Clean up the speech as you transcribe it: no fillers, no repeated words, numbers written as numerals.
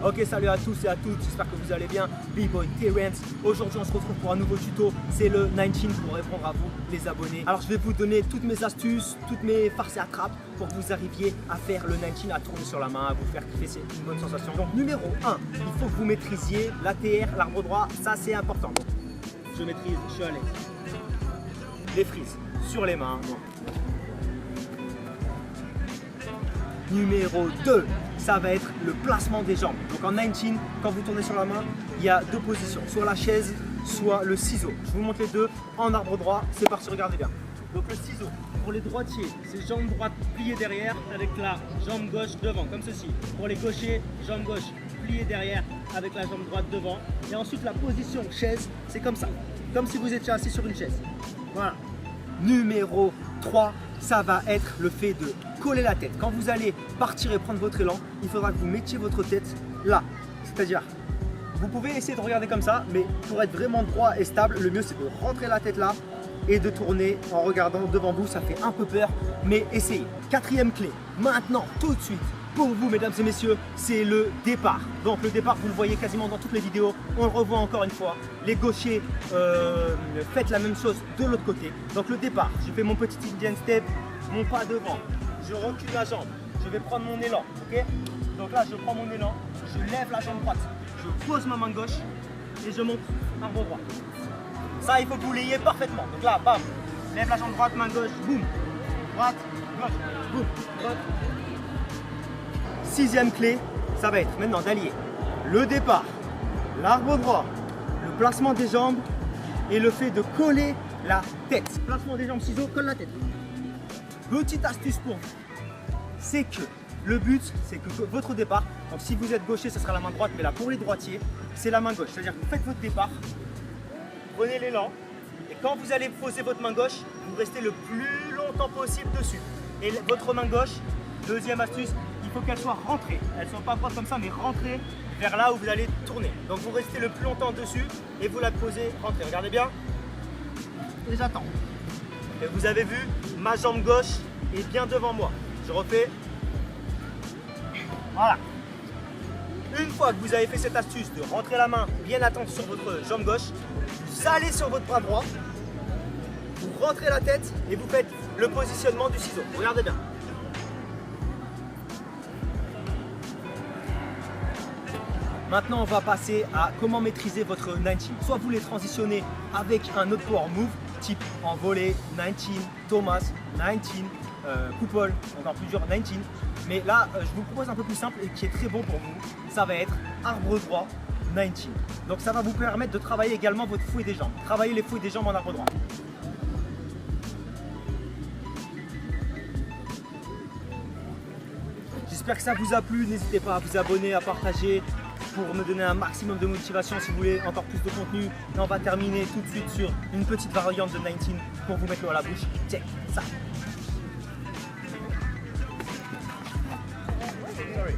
Ok, salut à tous et à toutes, j'espère que vous allez bien. B-Boy Terence. Aujourd'hui on se retrouve pour un nouveau tuto, c'est le 19 pour répondre à vous les abonnés. Alors je vais vous donner toutes mes astuces, toutes mes farces et attrapes pour que vous arriviez à faire le 19, à tourner sur la main, à vous faire kiffer, c'est une bonne sensation. Donc numéro 1, il faut que vous maîtrisiez l'ATR, l'arbre droit, ça c'est important. Donc, je maîtrise, je suis à l'aise. Les frises sur les mains. Donc. Numéro 2, ça va être le placement des jambes. Donc en 19, quand vous tournez sur la main, il y a deux positions, soit la chaise, soit le ciseau. Je vous montre les deux en arbre droit, c'est parti, regardez bien. Donc le ciseau, pour les droitiers, c'est jambe droite pliée derrière avec la jambe gauche devant, comme ceci. Pour les gauchers, jambe gauche pliée derrière avec la jambe droite devant. Et ensuite la position chaise, c'est comme ça, comme si vous étiez assis sur une chaise. Voilà. Numéro 3, ça va être le fait de coller la tête. Quand vous allez partir et prendre votre élan, il faudra que vous mettiez votre tête là. C'est-à-dire, vous pouvez essayer de regarder comme ça, mais pour être vraiment droit et stable, le mieux c'est de rentrer la tête là et de tourner en regardant devant vous. Ça fait un peu peur, mais essayez. Quatrième clé, maintenant, tout de suite, pour vous mesdames et messieurs, c'est le départ. Donc le départ, vous le voyez quasiment dans toutes les vidéos, on le revoit encore une fois. Les gauchers, faites la même chose de l'autre côté. Donc le départ, je fais mon petit Indian step, mon pas devant, je recule la jambe, je vais prendre mon élan, ok? Donc là, je prends mon élan, je lève la jambe droite, je pose ma main gauche et je monte arbre droit. Ça, il faut que vous l'ayez parfaitement. Donc là, bam, lève la jambe droite, main gauche, boum, droite, gauche, boum, droite. Sixième clé, ça va être maintenant d'allier le départ, l'arbre droit, le placement des jambes et le fait de coller la tête. Placement des jambes, ciseaux, colle la tête. Petite astuce pour vous, c'est que le but, c'est que votre départ, donc si vous êtes gaucher, ce sera la main droite, mais là pour les droitiers, c'est la main gauche. C'est-à-dire que vous faites votre départ, prenez l'élan, et quand vous allez poser votre main gauche, vous restez le plus longtemps possible dessus. Et votre main gauche, deuxième astuce, il faut qu'elle soit rentrée. Elle ne soit pas droite comme ça, mais rentrée vers là où vous allez tourner. Donc vous restez le plus longtemps dessus et vous la posez rentrée. Regardez bien. Et j'attends. Et vous avez vu, ma jambe gauche est bien devant moi. Je refais. Voilà. Une fois que vous avez fait cette astuce de rentrer la main bien attendre sur votre jambe gauche, vous allez sur votre bras droit, vous rentrez la tête et vous faites le positionnement du ciseau. Regardez bien. Maintenant, on va passer à comment maîtriser votre 19. Soit vous les transitionnez avec un autre power move, type en volley, 19, Thomas, 19, couple, encore plus dur, 19. Mais là, je vous propose un peu plus simple et qui est très bon pour vous. Ça va être arbre droit, 19. Donc ça va vous permettre de travailler également votre fouet des jambes. Travailler les fouets des jambes en arbre droit. J'espère que ça vous a plu. N'hésitez pas à vous abonner, à partager, pour me donner un maximum de motivation si vous voulez encore plus de contenu. Et on va terminer tout de suite sur une petite variante de 19 pour vous mettre l'eau à la bouche. Check ça. Sorry.